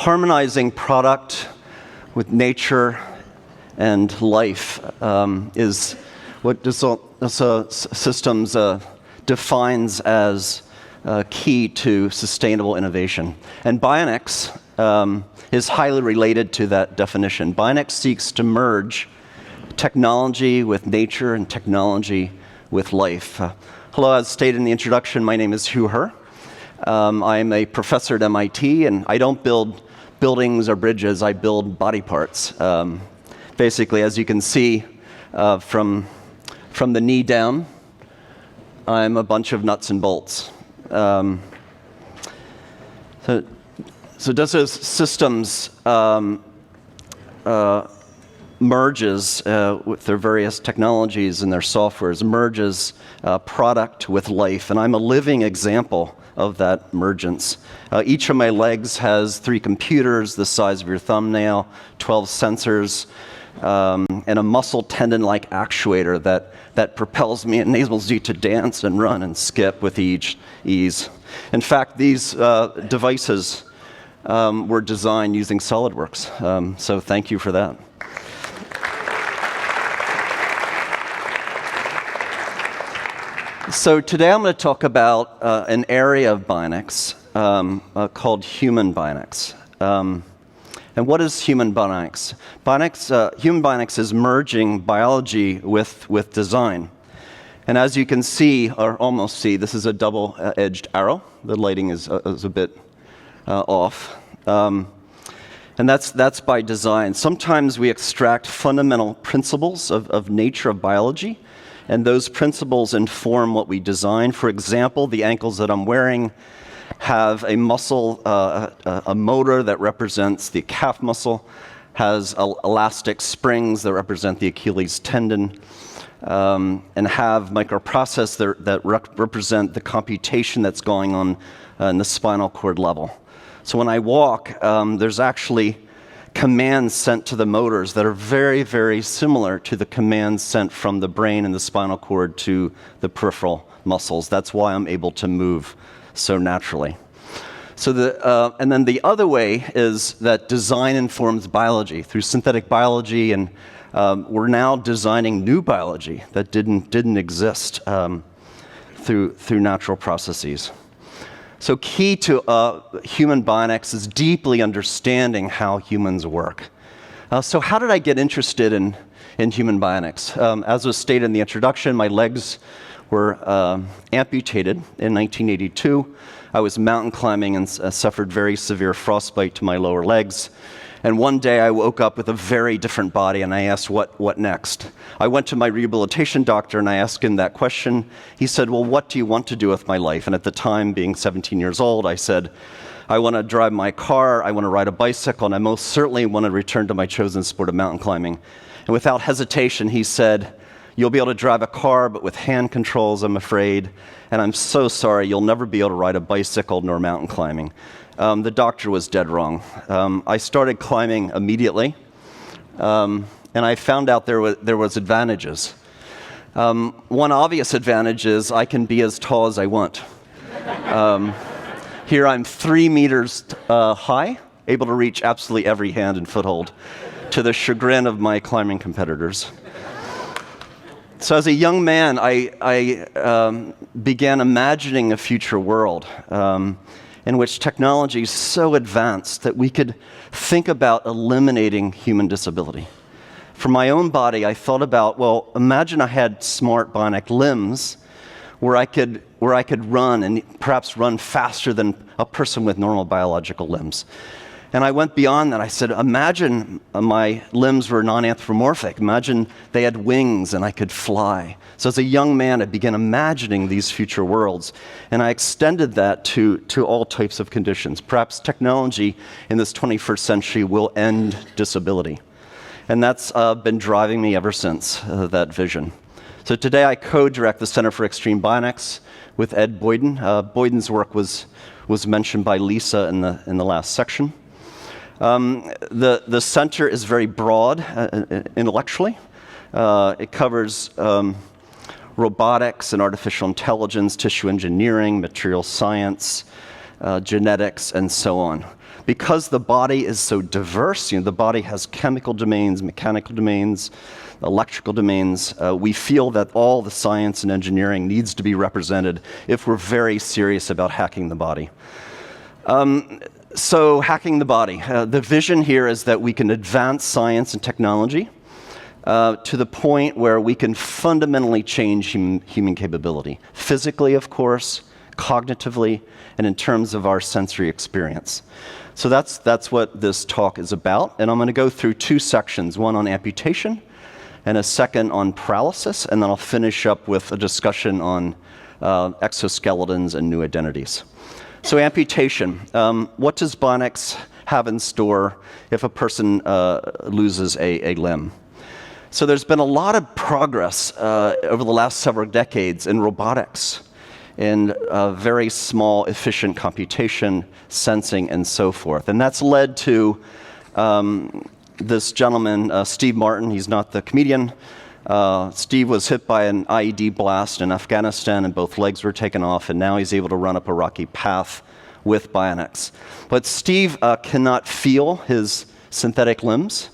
harmonizing product with nature and life is what Dassault Systems defines as key to sustainable innovation. And Bionics is highly related to that definition. Bionics seeks to merge technology with nature and technology with life. Hello, as stated in the introduction, my name is Hugh Herr. I'm a professor at MIT, and I don't build buildings or bridges, I build body parts. Basically, as you can see from the knee down, I'm a bunch of nuts and bolts. So Dassault Systems merges with their various technologies and their softwares, merges product with life, and I'm a living example of that mergence. Each of my legs has 3 computers the size of your thumbnail, 12 sensors, and a muscle tendon-like actuator that propels me, enables you to dance and run and skip with ease. In fact, these devices were designed using SolidWorks, so thank you for that. So today I'm going to talk about an area of Bionics called human Bionics. And what is human Bionics? Human Bionics is merging biology with design. And as you can see, or almost see, this is a double-edged arrow. The lighting is a bit off. And that's by design. Sometimes we extract fundamental principles of nature of biology, and those principles inform what we design. For example, the ankles that I'm wearing have a muscle, a motor that represents the calf muscle, has elastic springs that represent the Achilles tendon, and have microprocessors that represent the computation that's going on in the spinal cord level. So when I walk, there's actually commands sent to the motors that are very, very similar to the commands sent from the brain and the spinal cord to the peripheral muscles. That's why I'm able to move so naturally. So and then the other way is that design informs biology through synthetic biology, and we're now designing new biology that didn't exist through natural processes. So key to human Bionics is deeply understanding how humans work. So how did I get interested in human Bionics? As was stated in the introduction, my legs were amputated in 1982. I was mountain climbing and suffered very severe frostbite to my lower legs. And one day I woke up with a very different body, and I asked, what next? I went to my rehabilitation doctor and I asked him that question. He said, well, what do you want to do with my life? And at the time, being 17 years old, I said, I want to drive my car, I want to ride a bicycle, and I most certainly want to return to my chosen sport of mountain climbing. And without hesitation, he said, you'll be able to drive a car, but with hand controls, I'm afraid. And I'm so sorry, you'll never be able to ride a bicycle nor mountain climbing. The doctor was dead wrong. I started climbing immediately, and I found out there was advantages. One obvious advantage is I can be as tall as I want. Here I'm 3 meters high, able to reach absolutely every hand and foothold, to the chagrin of my climbing competitors. So as a young man, I began imagining a future world in which technology is so advanced that we could think about eliminating human disability. For my own body, I thought about, well, imagine I had smart bionic limbs where I could run, and perhaps run faster than a person with normal biological limbs. And I went beyond that. I said, imagine my limbs were non-anthropomorphic. Imagine they had wings and I could fly. So as a young man, I began imagining these future worlds. And I extended that to all types of conditions. Perhaps technology in this 21st century will end disability. And that's been driving me ever since, that vision. So today I co-direct the Center for Extreme Bionics with Ed Boyden. Boyden's work was mentioned by Lisa in the last section. The center is very broad intellectually. It covers robotics and artificial intelligence, tissue engineering, material science, genetics, and so on. Because the body is so diverse, the body has chemical domains, mechanical domains, electrical domains, we feel that all the science and engineering needs to be represented if we're very serious about hacking the body. So hacking the body. The vision here is that we can advance science and technology to the point where we can fundamentally change human capability. Physically, of course, cognitively, and in terms of our sensory experience. So that's what this talk is about. And I'm going to go through two sections, one on amputation and a second on paralysis. And then I'll finish up with a discussion on exoskeletons and new identities. So amputation. What does Bionics have in store if a person loses a limb? So there's been a lot of progress over the last several decades in robotics, in very small, efficient computation, sensing, and so forth. And that's led to this gentleman, Steve Martin. He's not the comedian. Steve was hit by an IED blast in Afghanistan, and both legs were taken off, and now he's able to run up a rocky path with Bionics. But Steve cannot feel his synthetic limbs.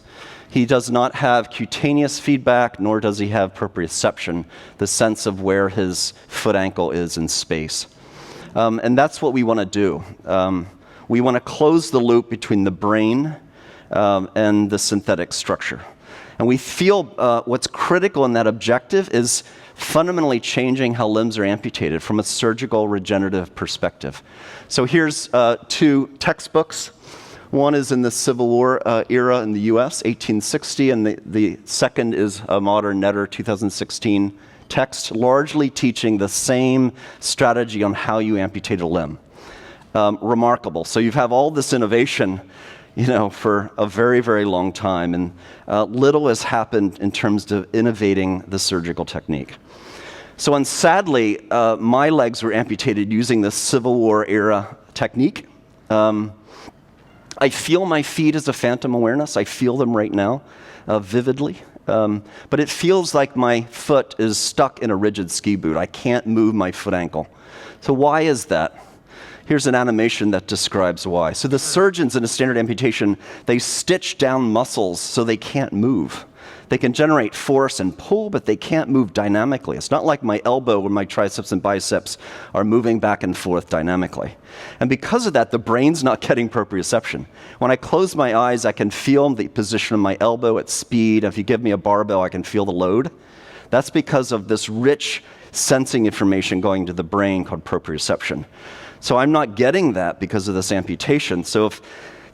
He does not have cutaneous feedback, nor does he have proprioception, the sense of where his foot ankle is in space. And that's what we want to do. We want to close the loop between the brain and the synthetic structure. And we feel what's critical in that objective is fundamentally changing how limbs are amputated from a surgical regenerative perspective. So here's two textbooks. One is in the Civil War era in the US, 1860, and the second is a modern Netter 2016 text, largely teaching the same strategy on how you amputate a limb. Remarkable. So you have all this innovation, for a very, very long time, and little has happened in terms of innovating the surgical technique. So, and sadly, my legs were amputated using the Civil War era technique. I feel my feet as a phantom awareness. I feel them right now, vividly. But it feels like my foot is stuck in a rigid ski boot. I can't move my foot ankle. So why is that? Here's an animation that describes why. So the surgeons in a standard amputation, they stitch down muscles so they can't move. They can generate force and pull, but they can't move dynamically. It's not like my elbow or my triceps and biceps are moving back and forth dynamically. And because of that, the brain's not getting proprioception. When I close my eyes, I can feel the position of my elbow at speed. If you give me a barbell, I can feel the load. That's because of this rich sensing information going to the brain called proprioception. So I'm not getting that because of this amputation. So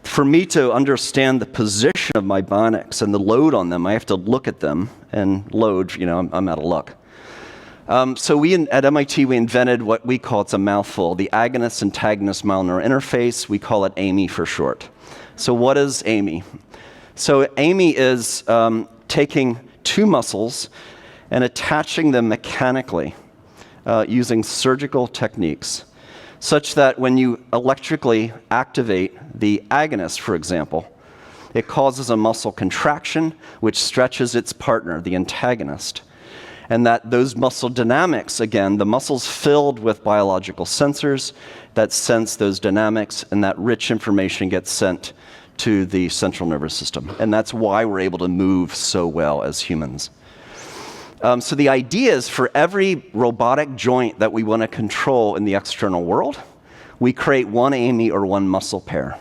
for me to understand the position of my bionics and the load on them, I have to look at them and load, I'm out of luck. So at MIT, we invented what we call, it's a mouthful, the agonist-antagonist myoneural interface. We call it AMI for short. So what is AMI? So AMI is taking two muscles and attaching them mechanically using surgical techniques, such that when you electrically activate the agonist, for example, it causes a muscle contraction, which stretches its partner, the antagonist. And that those muscle dynamics, again, the muscle's filled with biological sensors that sense those dynamics, and that rich information gets sent to the central nervous system. And that's why we're able to move so well as humans. So the idea is for every robotic joint that we want to control in the external world, we create one AMI or one muscle pair.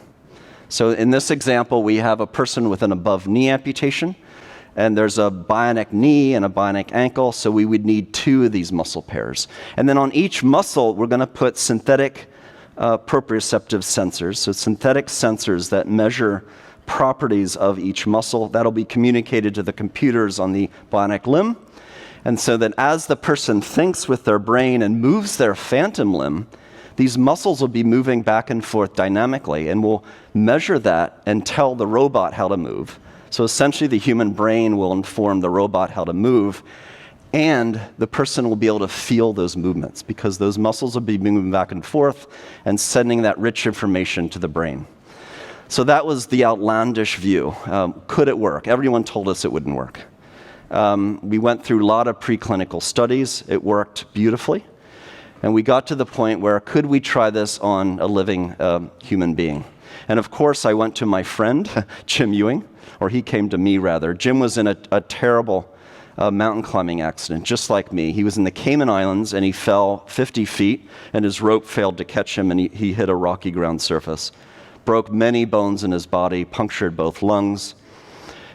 So in this example, we have a person with an above knee amputation, and there's a bionic knee and a bionic ankle, so we would need two of these muscle pairs. And then on each muscle, we're going to put synthetic proprioceptive sensors, so synthetic sensors that measure properties of each muscle. That'll be communicated to the computers on the bionic limb. And so that as the person thinks with their brain and moves their phantom limb, these muscles will be moving back and forth dynamically, and we'll measure that and tell the robot how to move. So essentially, the human brain will inform the robot how to move, and the person will be able to feel those movements because those muscles will be moving back and forth and sending that rich information to the brain. So that was the outlandish view. Could it work? Everyone told us it wouldn't work. We went through a lot of preclinical studies. It worked beautifully. And we got to the point where could we try this on a living human being? And of course, I went to my friend, Jim Ewing, or he came to me rather. Jim was in a terrible mountain climbing accident, just like me. He was in the Cayman Islands and he fell 50 feet and his rope failed to catch him and he hit a rocky ground surface. Broke many bones in his body, punctured both lungs.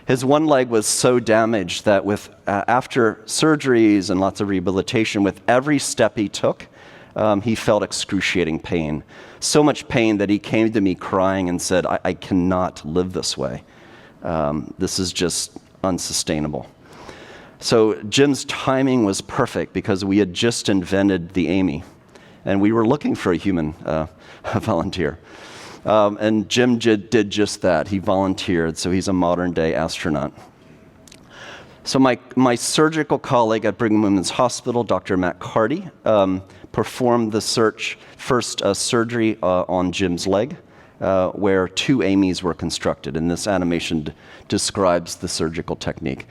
His one leg was so damaged that after surgeries and lots of rehabilitation, with every step he took, he felt excruciating pain. So much pain that he came to me crying and said, I cannot live this way. This is just unsustainable. So Jim's timing was perfect because we had just invented the Amy, and we were looking for a human volunteer. And Jim did just that. He volunteered, so he's a modern-day astronaut. So my surgical colleague at Brigham and Women's Hospital, Dr. Matt Carty, performed the first surgery on Jim's leg, where 2 AMIs were constructed, and this animation describes the surgical technique.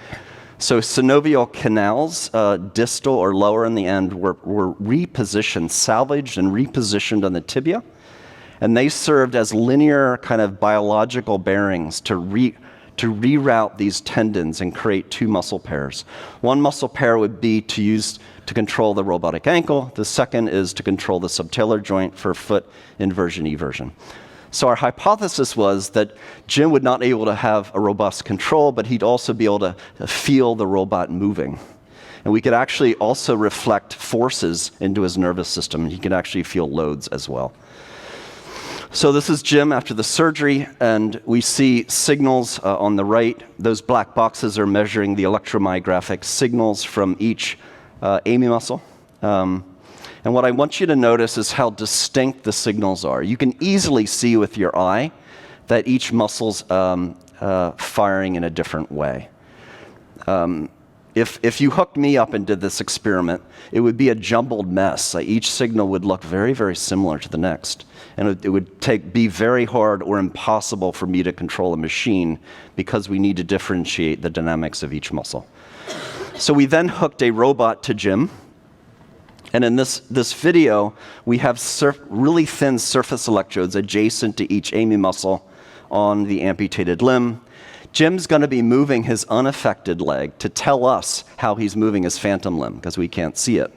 So synovial canals, distal or lower in the end, were repositioned, salvaged and repositioned on the tibia, and they served as linear kind of biological bearings to reroute these tendons and create 2 muscle pairs. One muscle pair would be to use to control the robotic ankle. The second is to control the subtalar joint for foot inversion, eversion. So our hypothesis was that Jim would not be able to have a robust control, but he'd also be able to feel the robot moving. And we could actually also reflect forces into his nervous system, and he could actually feel loads as well. So this is Jim after the surgery, and we see signals on the right. Those black boxes are measuring the electromyographic signals from each AMI muscle. And what I want you to notice is how distinct the signals are. You can easily see with your eye that each muscle's firing in a different way. If you hooked me up and did this experiment, it would be a jumbled mess. Each signal would look very, very similar to the next. And it would be very hard or impossible for me to control a machine because we need to differentiate the dynamics of each muscle. So we then hooked a robot to Jim. And in this video, we have really thin surface electrodes adjacent to each AMI muscle on the amputated limb. Jim's going to be moving his unaffected leg to tell us how he's moving his phantom limb, because we can't see it.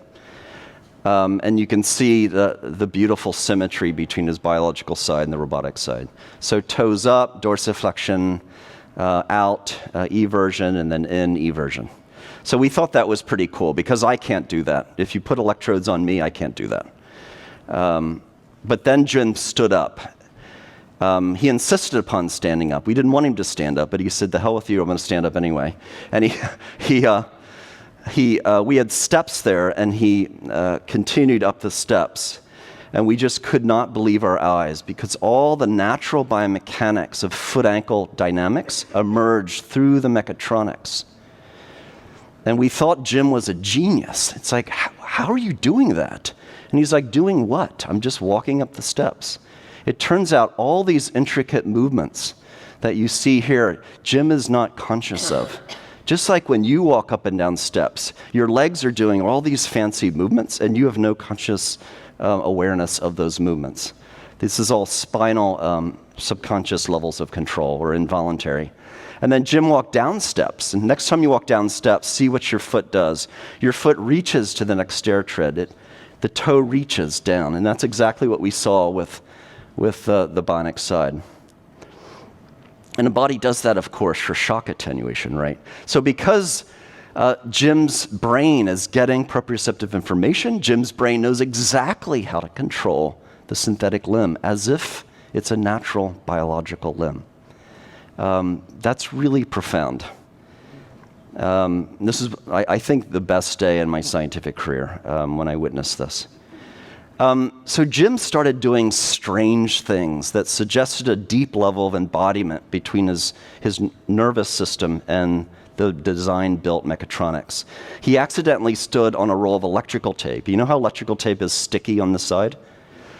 And you can see the beautiful symmetry between his biological side and the robotic side. So toes up, dorsiflexion, out, eversion, and then in, eversion. So we thought that was pretty cool, because I can't do that. If you put electrodes on me, I can't do that. But then Jim stood up. He insisted upon standing up. We didn't want him to stand up, but he said, "The hell with you, I'm going to stand up anyway." And we had steps there, and he continued up the steps. And we just could not believe our eyes, because all the natural biomechanics of foot-ankle dynamics emerged through the mechatronics. And we thought Jim was a genius. It's like, how are you doing that? And he's like, doing what? I'm just walking up the steps. It turns out all these intricate movements that you see here, Jim is not conscious of. Just like when you walk up and down steps, your legs are doing all these fancy movements, and you have no conscious awareness of those movements. This is all spinal subconscious levels of control, or involuntary. And then Jim walked down steps. And next time you walk down steps, see what your foot does. Your foot reaches to the next stair tread. The toe reaches down. And that's exactly what we saw with the bionic side. And the body does that, of course, for shock attenuation, right? So because Jim's brain is getting proprioceptive information, Jim's brain knows exactly how to control the synthetic limb as if it's a natural biological limb. That's really profound. This is, I think, the best day in my scientific career when I witnessed this. So Jim started doing strange things that suggested a deep level of embodiment between his nervous system and the design-built mechatronics. He accidentally stood on a roll of electrical tape. You know how electrical tape is sticky on the side?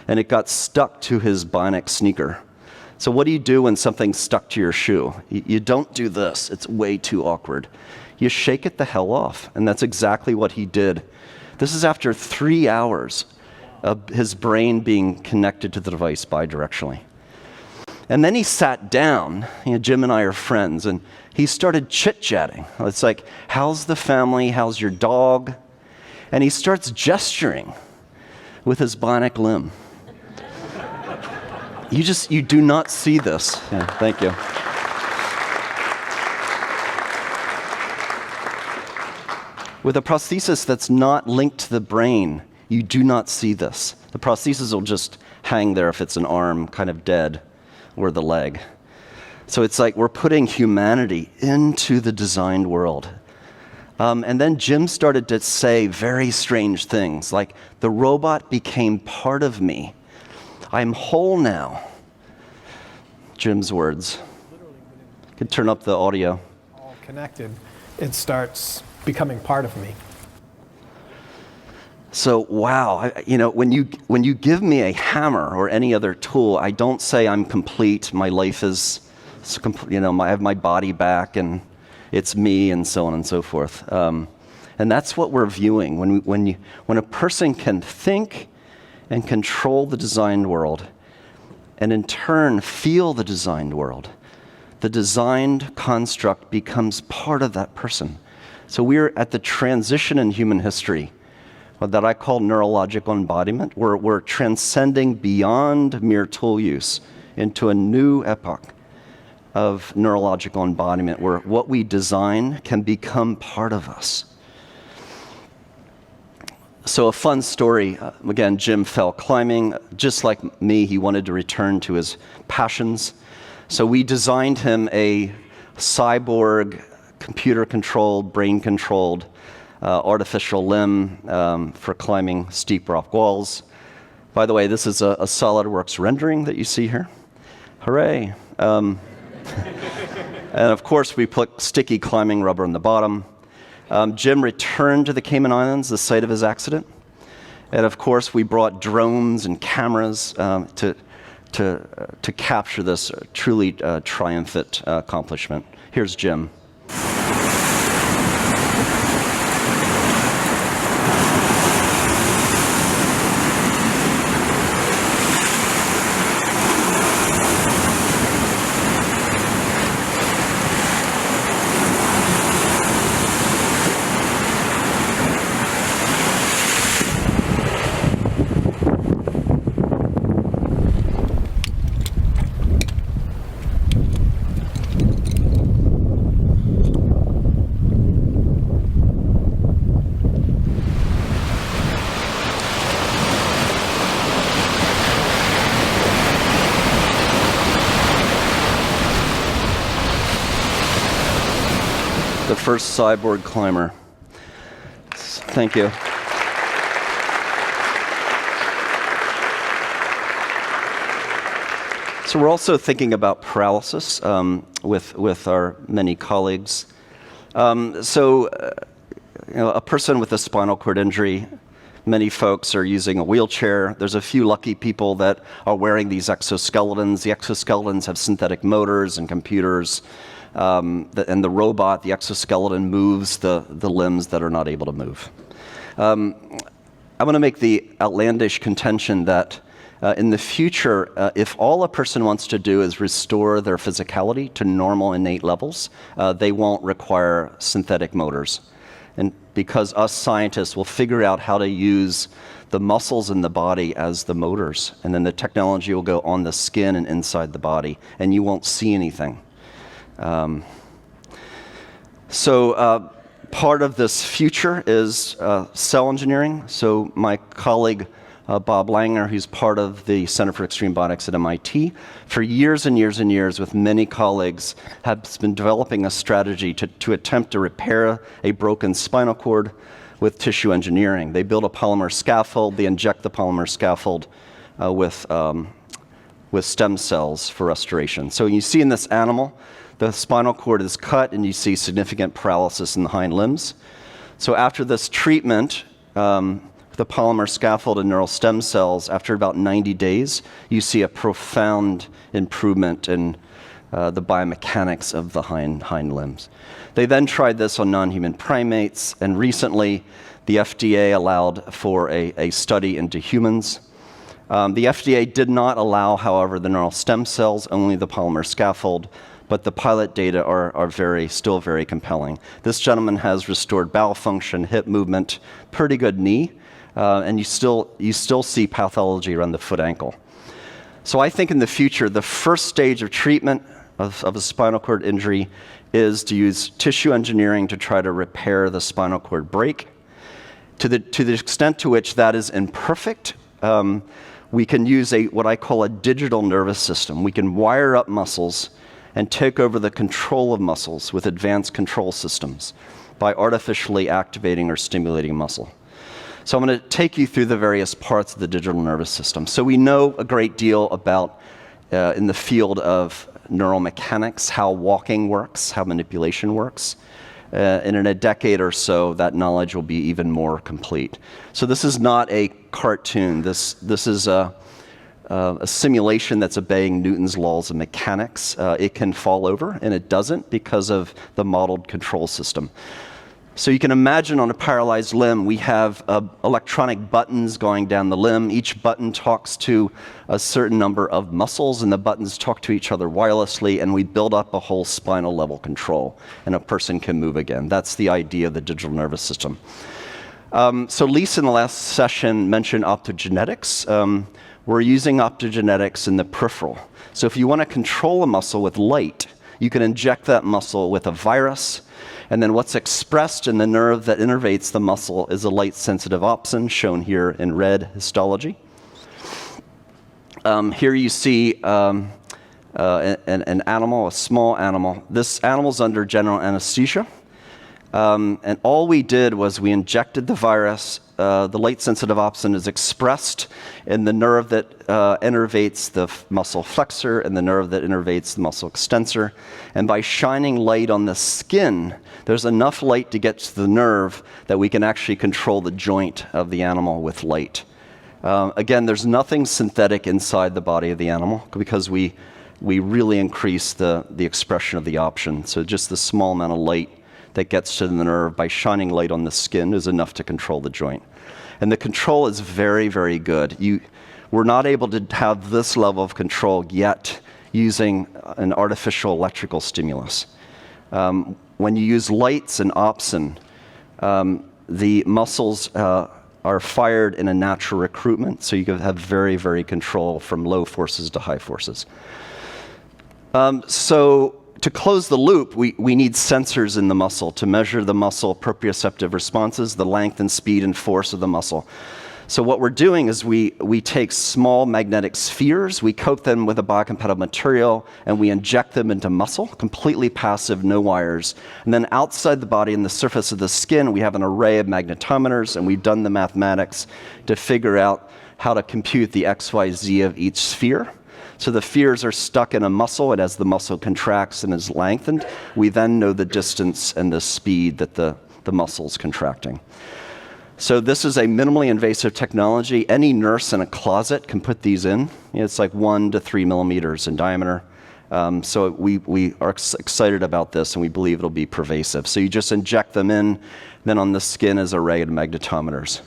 And it got stuck to his bionic sneaker. So what do you do when something's stuck to your shoe? You don't do this. It's way too awkward. You shake it the hell off. And that's exactly what he did. This is after 3 hours of his brain being connected to the device bidirectionally. And then he sat down. Jim and I are friends, and he started chit-chatting. It's like, how's the family? How's your dog? And he starts gesturing with his bionic limb. You do not see this. Yeah, thank you. With a prosthesis that's not linked to the brain, you do not see this. The prosthesis will just hang there if it's an arm, kind of dead, or the leg. So it's like we're putting humanity into the designed world. And then Jim started to say very strange things, like, the robot became part of me. I'm whole now. Jim's words. You could turn up the audio. All connected, it starts becoming part of me. So, wow, when you give me a hammer or any other tool, I don't say I'm complete, my life is, I have my body back and it's me and so on and so forth. And that's what we're viewing. When a person can think and control the designed world and in turn feel the designed world, the designed construct becomes part of that person. So we're at the transition in human history that I call neurological embodiment. We're transcending beyond mere tool use into a new epoch of neurological embodiment where what we design can become part of us. So a fun story, again, Jim fell climbing. Just like me, he wanted to return to his passions. So we designed him a cyborg, computer-controlled, brain-controlled artificial limb for climbing steep rock walls. By the way, this is a SolidWorks rendering that you see here. Hooray. And of course, we put sticky climbing rubber on the bottom. Jim returned to the Cayman Islands, the site of his accident. And of course, we brought drones and cameras to capture this truly triumphant accomplishment. Here's Jim. The first cyborg climber. Thank you. So we're also thinking about paralysis with our many colleagues. A person with a spinal cord injury, many folks are using a wheelchair. There's a few lucky people that are wearing these exoskeletons. The exoskeletons have synthetic motors and computers. And the robot, the exoskeleton, moves the limbs that are not able to move. I'm going to make the outlandish contention that in the future, if all a person wants to do is restore their physicality to normal innate levels, they won't require synthetic motors. And because us scientists will figure out how to use the muscles in the body as the motors, and then the technology will go on the skin and inside the body, and you won't see anything. Part of this future is cell engineering. So my colleague Bob Langer, who's part of the Center for Extreme Bionics at MIT, for years and years and years with many colleagues, has been developing a strategy to attempt to repair a broken spinal cord with tissue engineering. They build a polymer scaffold. They inject the polymer scaffold with stem cells for restoration. So you see in this animal, the spinal cord is cut and you see significant paralysis in the hind limbs. So after this treatment, the polymer scaffold and neural stem cells, after about 90 days, you see a profound improvement in the biomechanics of the hind limbs. They then tried this on non-human primates, and recently the FDA allowed for a study into humans. The FDA did not allow, however, the neural stem cells, only the polymer scaffold, but the pilot data are still very compelling. This gentleman has restored bowel function, hip movement, pretty good knee, and you still see pathology around the foot ankle. So I think in the future, the first stage of treatment of a spinal cord injury is to use tissue engineering to try to repair the spinal cord break. To the extent to which that is imperfect, we can use what I call a digital nervous system. We can wire up muscles and take over the control of muscles with advanced control systems by artificially activating or stimulating muscle. So I'm going to take you through the various parts of the digital nervous system. So we know a great deal about, in the field of neural mechanics, how walking works, how manipulation works. And in a decade or so, that knowledge will be even more complete. So this is not a cartoon. This is a simulation that's obeying Newton's laws of mechanics. It can fall over, and it doesn't because of the modeled control system. So you can imagine on a paralyzed limb, we have electronic buttons going down the limb. Each button talks to a certain number of muscles, and the buttons talk to each other wirelessly, and we build up a whole spinal level control, and a person can move again. That's the idea of the digital nervous system. So Lisa in the last session mentioned optogenetics. We're using optogenetics in the peripheral. So if you want to control a muscle with light, you can inject that muscle with a virus, and then what's expressed in the nerve that innervates the muscle is a light-sensitive opsin, shown here in red histology. Here you see an animal, a small animal. This animal's under general anesthesia. And all we did was we injected the virus. The light-sensitive opsin is expressed in the nerve that innervates the muscle flexor and the nerve that innervates the muscle extensor. And by shining light on the skin, there's enough light to get to the nerve that we can actually control the joint of the animal with light. Again, there's nothing synthetic inside the body of the animal because we really increase the expression of the option. So just the small amount of light that gets to the nerve by shining light on the skin is enough to control the joint. And the control is very, very good. We're not able to have this level of control yet using an artificial electrical stimulus. When you use lights and opsin, the muscles are fired in a natural recruitment, so you can have very, very control from low forces to high forces. So to close the loop, we need sensors in the muscle to measure the muscle proprioceptive responses, the length and speed and force of the muscle. So what we're doing is we take small magnetic spheres, we coat them with a biocompatible material, and we inject them into muscle, completely passive, no wires. And then outside the body, in the surface of the skin, we have an array of magnetometers, and we've done the mathematics to figure out how to compute the XYZ of each sphere. So the spheres are stuck in a muscle, and as the muscle contracts and is lengthened, we then know the distance and the speed that the muscle's contracting. So this is a minimally invasive technology. Any nurse in a closet can put these in. It's like 1 to 3 millimeters in diameter. So we are excited about this, and we believe it'll be pervasive. So you just inject them in, then on the skin is an array of magnetometers.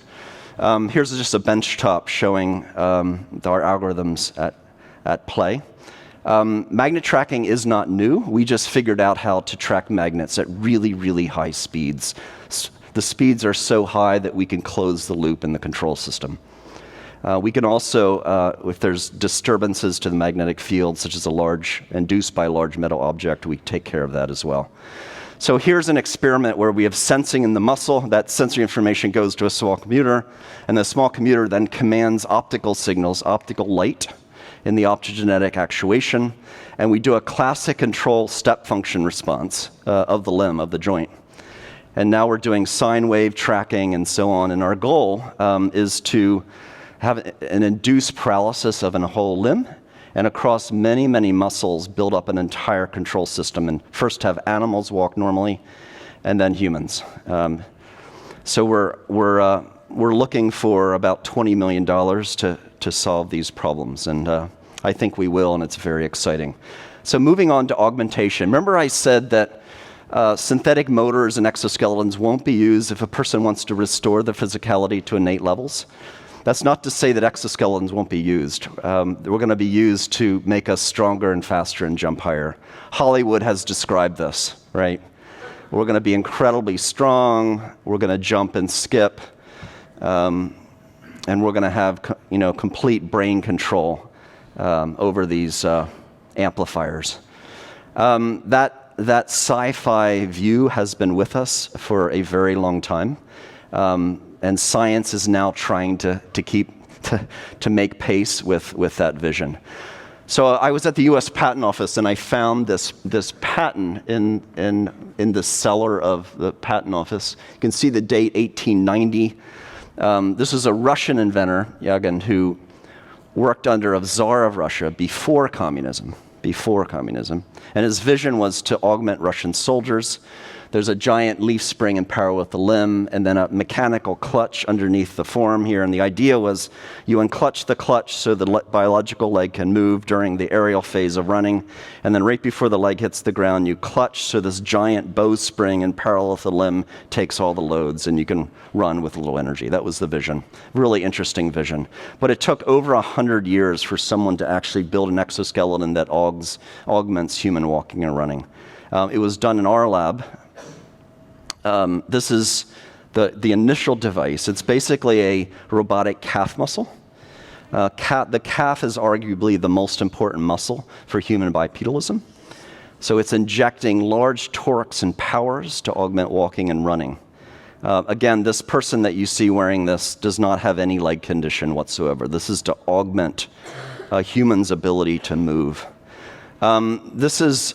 Here's just a benchtop showing our algorithms at play. Magnet tracking is not new. We just figured out how to track magnets at really, really high speeds. The speeds are so high that we can close the loop in the control system. We can also, if there's disturbances to the magnetic field, such as induced by a large metal object, we take care of that as well. So here's an experiment where we have sensing in the muscle. That sensory information goes to a small computer, and the small computer then commands optical signals, optical light, in the optogenetic actuation, and we do a classic control step function response of the limb, of the joint. And now we're doing sine wave tracking and so on, and our goal is to have an induced paralysis of a whole limb, and across many, many muscles build up an entire control system, and first have animals walk normally, and then humans. So we're looking for about $20 million to solve these problems, and I think we will, and it's very exciting. So moving on to augmentation. Remember I said that synthetic motors and exoskeletons won't be used if a person wants to restore the physicality to innate levels? That's not to say that exoskeletons won't be used. We're going to be used to make us stronger and faster and jump higher. Hollywood has described this, right? We're going to be incredibly strong. We're going to jump and skip, and we're going to have, complete brain control over these amplifiers. That sci-fi view has been with us for a very long time, and science is now trying to make pace with that vision. So I was at the U.S. Patent Office, and I found this patent in the cellar of the patent office. You can see the date, 1890. This is a Russian inventor, Yagan, who worked under a Tsar of Russia before communism. And his vision was to augment Russian soldiers. There's a giant leaf spring in parallel with the limb, and then a mechanical clutch underneath the form here. And the idea was you unclutch the clutch so the biological leg can move during the aerial phase of running. And then right before the leg hits the ground, you clutch so this giant bowspring in parallel with the limb takes all the loads, and you can run with little energy. That was the vision. Really interesting vision. But it took over 100 years for someone to actually build an exoskeleton that augments human walking and running. It was done in our lab. This is the initial device. It's basically a robotic calf muscle. The calf is arguably the most important muscle for human bipedalism. So it's injecting large torques and powers to augment walking and running. Again, this person that you see wearing this does not have any leg condition whatsoever. This is to augment a human's ability to move. This is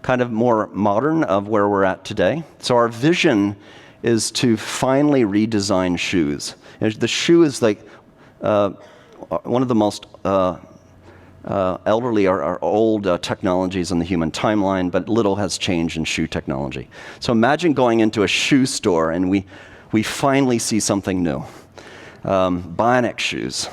kind of more modern of where we're at today. So our vision is to finally redesign shoes. And the shoe is like one of the most elderly or old technologies in the human timeline, but little has changed in shoe technology. So imagine going into a shoe store and we finally see something new. Bionic shoes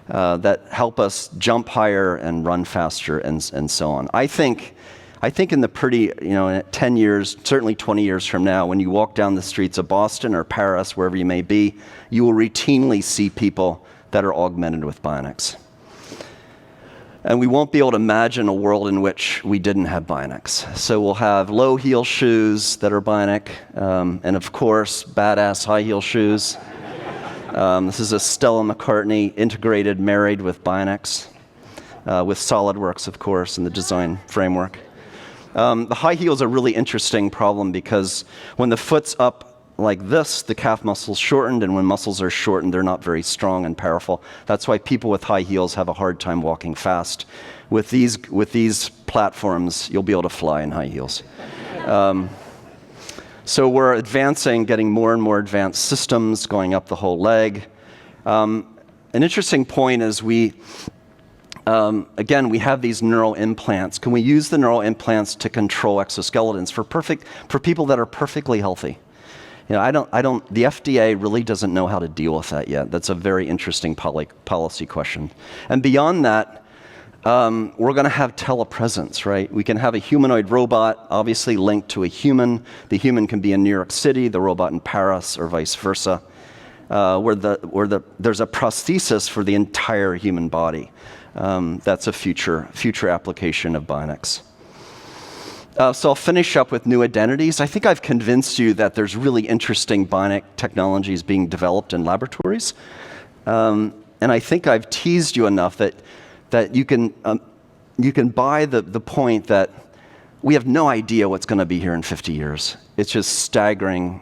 that help us jump higher and run faster and so on. I think in the pretty, in 10 years, certainly 20 years from now, when you walk down the streets of Boston or Paris, wherever you may be, you will routinely see people that are augmented with bionics. And we won't be able to imagine a world in which we didn't have bionics. So we'll have low heel shoes that are bionic, and of course, badass high heel shoes. This is a Stella McCartney integrated, married with bionics, with SolidWorks, of course, in the design framework. The high heel is a really interesting problem because when the foot's up like this, the calf muscle's shortened, and when muscles are shortened, they're not very strong and powerful. That's why people with high heels have a hard time walking fast. With these platforms, you'll be able to fly in high heels. So we're advancing, getting more and more advanced systems going up the whole leg. An interesting point is again, we have these neural implants. Can we use the neural implants to control exoskeletons for people that are perfectly healthy? The FDA really doesn't know how to deal with that yet. That's a very interesting policy question. And beyond that, we're going to have telepresence, right? We can have a humanoid robot, obviously linked to a human. The human can be in New York City, the robot in Paris, or vice versa, where there's a prosthesis for the entire human body. That's a future application of bionics. So I'll finish up with new identities. I think I've convinced you that there's really interesting bionic technologies being developed in laboratories. And I think I've teased you enough that you can buy the point that we have no idea what's going to be here in 50 years. It's just staggering.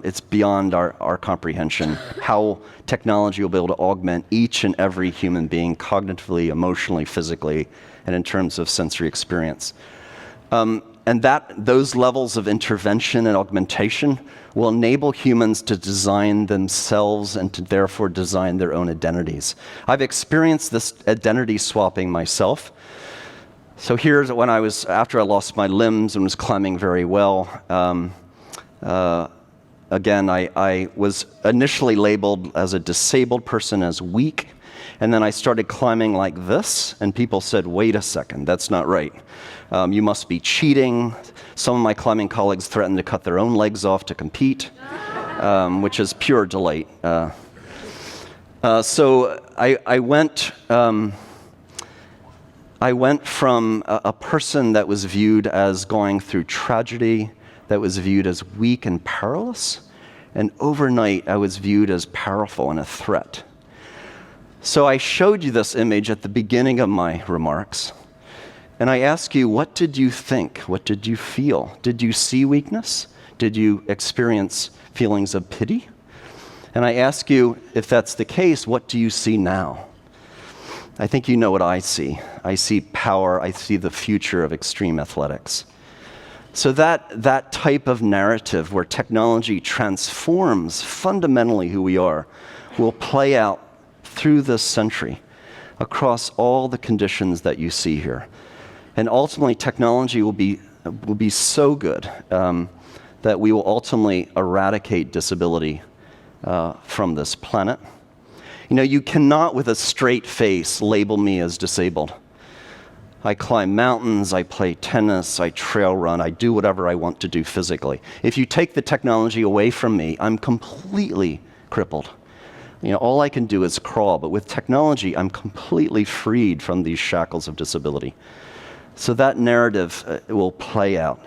It's beyond our comprehension how technology will be able to augment each and every human being cognitively, emotionally, physically, and in terms of sensory experience. And those levels of intervention and augmentation will enable humans to design themselves and to therefore design their own identities. I've experienced this identity swapping myself. So here's when after I lost my limbs and was climbing very well. Again, I was initially labeled as a disabled person, as weak. And then I started climbing like this, and people said, wait a second, that's not right. You must be cheating. Some of my climbing colleagues threatened to cut their own legs off to compete, which is pure delight. So I went from a person that was viewed as going through tragedy, that was viewed as weak and powerless, and overnight I was viewed as powerful and a threat. So I showed you this image at the beginning of my remarks, and I ask you, what did you think? What did you feel? Did you see weakness? Did you experience feelings of pity? And I ask you, if that's the case, what do you see now? I think you know what I see. I see power. I see the future of extreme athletics. So that type of narrative where technology transforms fundamentally who we are will play out through this century across all the conditions that you see here. And ultimately, technology will be so good that we will ultimately eradicate disability from this planet. You know, you cannot with a straight face label me as disabled. I climb mountains, I play tennis, I trail run, I do whatever I want to do physically. If you take the technology away from me, I'm completely crippled. You know, all I can do is crawl, but with technology, I'm completely freed from these shackles of disability. So that narrative will play out.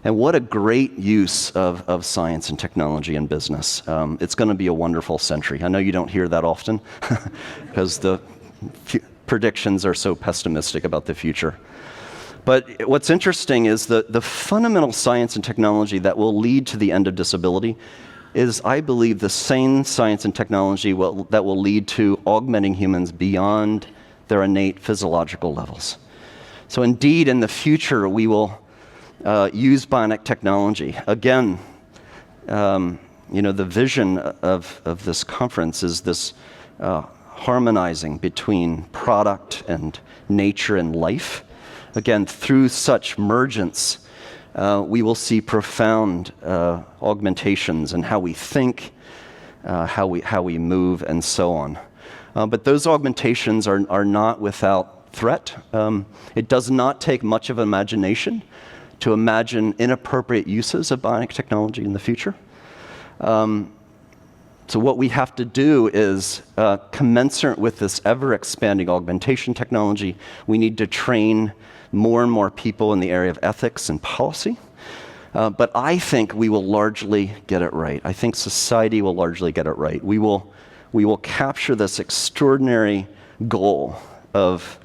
And what a great use of science and technology in business. It's going to be a wonderful century. I know you don't hear that often because the predictions are so pessimistic about the future. But what's interesting is the fundamental science and technology that will lead to the end of disability is, I believe, the same science and technology that will lead to augmenting humans beyond their innate physiological levels. So indeed, in the future, we will use bionic technology. Again, you know, the vision of this conference is this harmonizing between product and nature and life. Again, through such mergence, we will see profound augmentations in how we think, how we move, and so on. But those augmentations are not without threat. It does not take much of imagination to imagine inappropriate uses of bionic technology in the future. So what we have to do is, commensurate with this ever-expanding augmentation technology, we need to train more and more people in the area of ethics and policy. But I think we will largely get it right. I think society will largely get it right. We will capture this extraordinary goal of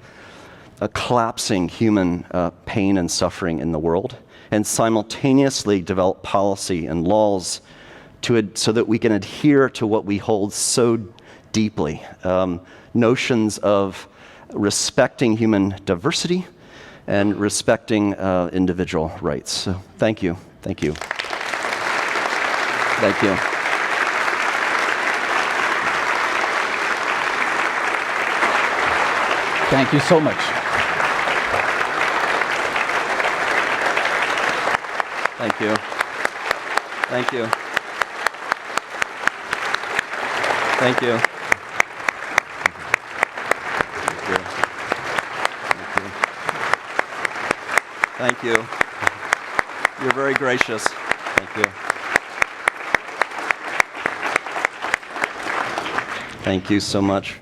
collapsing human pain and suffering in the world, and simultaneously develop policy and laws so that we can adhere to what we hold so deeply, notions of respecting human diversity and respecting individual rights. So thank you. Thank you. Thank you. Thank you so much. Thank you. Thank you. Thank you. Thank you. You're very gracious. Thank you. Thank you so much.